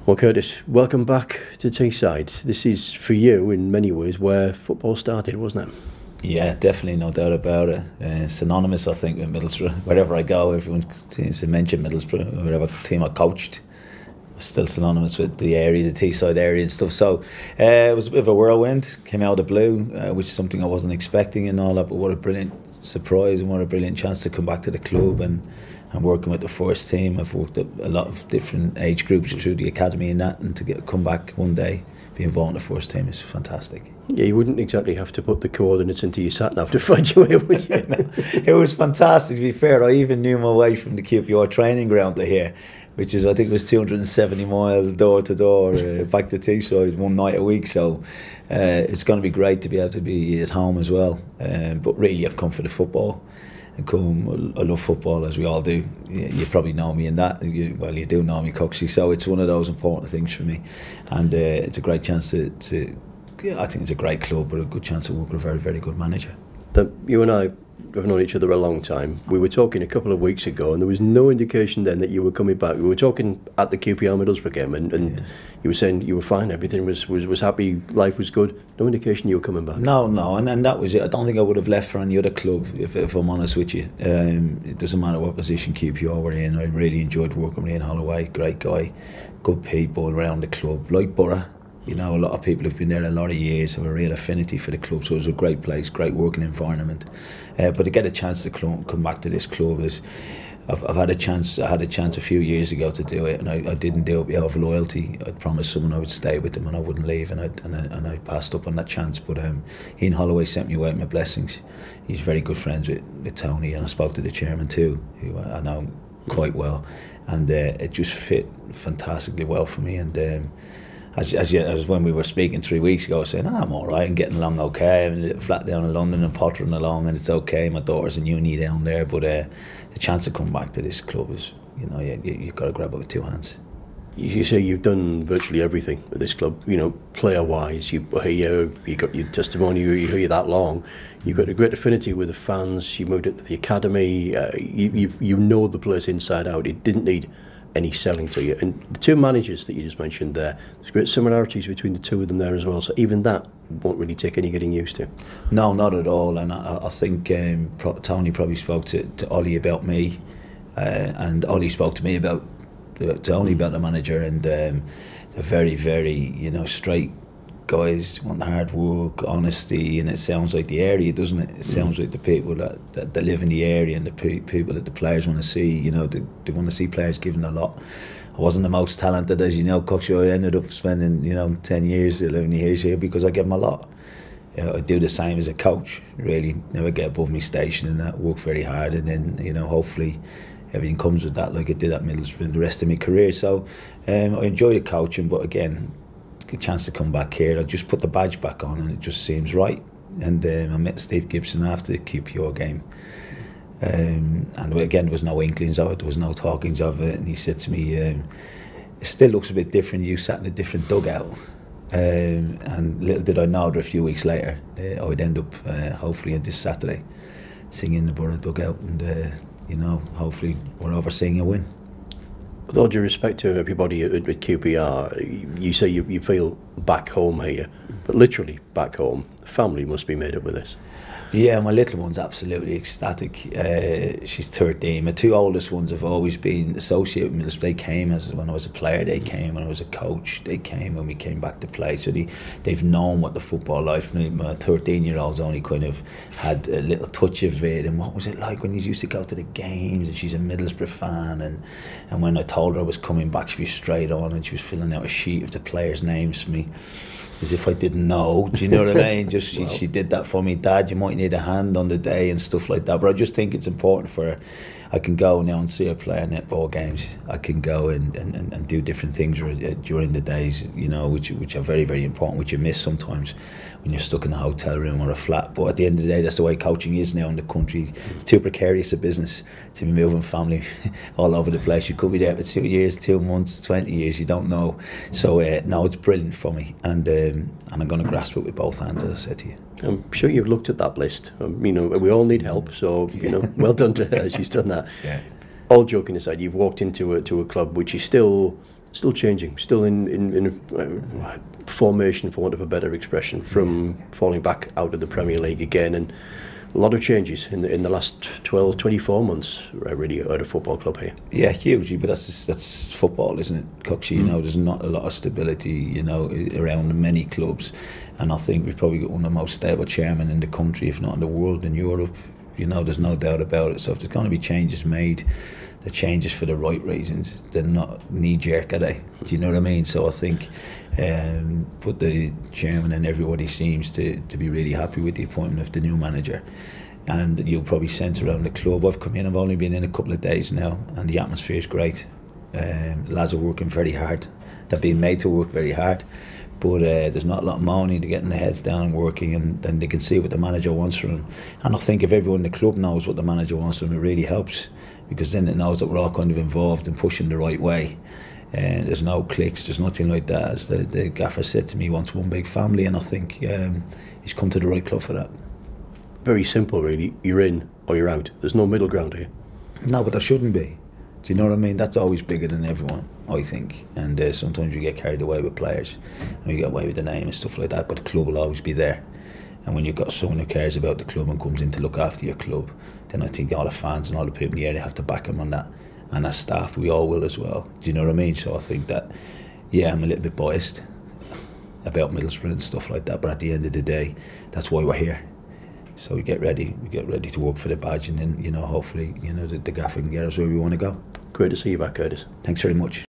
Well, Curtis, welcome back to Teesside. This is, for you, in many ways, where football started, wasn't it? Yeah, definitely, no doubt about it. Synonymous, I think, with Middlesbrough. Wherever I go, everyone seems to mention Middlesbrough. Whatever team I coached, still synonymous with the area, the Teesside area and stuff. So it was a bit of a whirlwind. Came out of the blue, which is something I wasn't expecting and all that. But what a brilliant surprise and what a brilliant chance to come back to the club and working with the first team. I've worked at a lot of different age groups through the academy and that, and to come back one day, be involved in the first team is fantastic. Yeah, you wouldn't exactly have to put the coordinates into your sat-nav to find your way, would you? It was fantastic, to be fair. I even knew my way from the QPR training ground to here, which is, I think it was 270 miles door to door, back to Teesside one night a week. So it's going to be great to be able to be at home as well. But really, I've come for the football. I love football, as we all do. You probably know me in that. Well, you do know me, Coxie. So it's one of those important things for me, and it's a great chance to I think it's a great club, but a good chance to work with a very, very good manager. You and I have known each other a long time. We were talking a couple of weeks ago, and there was no indication then that you were coming back. We were talking at the QPR Middlesbrough game, and you were saying you were fine, everything was happy, life was good. No indication you were coming back. No, and that was it. I don't think I would have left for any other club, if I'm honest with you. It doesn't matter what position QPR were in. I really enjoyed working with Ian Holloway, great guy, good people around the club, like Borough. You know, a lot of people who've been there a lot of years have a real affinity for the club, so it was a great place, great working environment. But to get a chance to come back to this club is, I had a chance a few years ago to do it, and I didn't do it out of loyalty. I promised someone I would stay with them and I wouldn't leave, and I passed up on that chance. But Ian Holloway sent me away with my blessings. He's very good friends with Tony, and I spoke to the chairman too, who I know quite well, and it just fit fantastically well for me. And as when we were speaking 3 weeks ago, I was saying, I'm all right, I'm getting along okay. I'm in a little flat down in London and pottering along, and it's okay. My daughter's in uni down there, but the chance to come back to this club is, you've got to grab it with two hands. You say you've done virtually everything at this club, player-wise. You got your testimony, you hear you that long. You've got a great affinity with the fans. You moved into the academy. You know the place inside out. It didn't need any selling to you. And the two managers that you just mentioned there's great similarities between the two of them there as well, so even that won't really take any getting used to. No, not at all. And I think Tony probably spoke to Ollie about me, and Ollie spoke to me about Tony about the manager, and they're very, very straight guys, want hard work, honesty, and it sounds like the area, doesn't it? It sounds like the people that live in the area and the people that the players want to see. They want to see players giving a lot. I wasn't the most talented, as you know, Coach. I ended up spending 10 years, 11 years here because I give them a lot. I do the same as a coach. Really, never get above my station and that. Work very hard, and then hopefully everything comes with that, like it did at Middlesbrough the rest of my career. So I enjoy the coaching, but again, a chance to come back here, I just put the badge back on and it just seems right. And I met Steve Gibson after the QPR game, and again there was no inklings of it, there was no talkings of it, and he said to me, it still looks a bit different, you sat in a different dugout. And little did I know that a few weeks later I would end up hopefully on this Saturday singing the Borough dugout, and hopefully we're overseeing a win. With all due respect to everybody at QPR, you say you feel back home here, but literally back home. The family must be made up with this. Yeah, my little one's absolutely ecstatic. She's 13. My two oldest ones have always been associated with Middlesbrough. They came when I was a player, they came when I was a coach, they came when we came back to play. So they've known what the football life. My 13-year-old's only kind of had a little touch of it, and what was it like when you used to go to the games, and she's a Middlesbrough fan, and when I told her I was coming back, she was straight on and she was filling out a sheet of the players' names for me, as if I didn't know. Do you know what I mean? Just she did that for me. Dad, you might need a hand on the day and stuff like that. But I just think it's important for her. I can go now and see her play netball games. I can go and do different things during the days, which are very, very important, which you miss sometimes when you're stuck in a hotel room or a flat. But at the end of the day, that's the way coaching is now in the country. It's too precarious a business to be moving family all over the place. You could be there for 2 years, 2 months, 20 years, you don't know. So no, it's brilliant for me, and I'm going to grasp it with both hands, as I said to you. I'm sure you've looked at that list. We all need help, so well done to her. She's done that. Yeah. All joking aside, you've walked into a club which is still Still changing, still in formation, for want of a better expression, from falling back out of the Premier League again, and a lot of changes in the last 12, 24 months, really, at a football club here. Yeah, hugely, but that's football, isn't it, Coxie? You know, there's not a lot of stability, you know, around many clubs, and I think we've probably got one of the most stable chairmen in the country, if not in the world, in Europe. You know, there's no doubt about it. So if there's going to be changes made, the changes for the right reasons. They're not knee-jerk, are they? Do you know what I mean? So I think, but the chairman and everybody seems to be really happy with the appointment of the new manager. And you'll probably sense around the club. I've come in, I've only been in a couple of days now, and the atmosphere is great. Lads are working very hard. They're being made to work very hard. But there's not a lot of moaning. They're getting their heads down and working, and they can see what the manager wants from them. And I think if everyone in the club knows what the manager wants from them, it really helps, because then it knows that we're all kind of involved and pushing the right way. There's no cliques, there's nothing like that. As the gaffer said to me, he wants one big family, and I think he's come to the right club for that. Very simple, really. You're in or you're out. There's no middle ground here. No, but there shouldn't be. Do you know what I mean? That's always bigger than everyone, I think. And sometimes you get carried away with players, and you get away with the name and stuff like that, but the club will always be there. And when you've got someone who cares about the club and comes in to look after your club, then I think all the fans and all the people in the area have to back him on that. And as staff, we all will as well. Do you know what I mean? So I think that, yeah, I'm a little bit biased about Middlesbrough and stuff like that, but at the end of the day, that's why we're here. So we get ready to work for the badge, and then, you know, hopefully, you know, the gaffer can get us where we want to go. Great to see you back, Curtis. Thanks very much.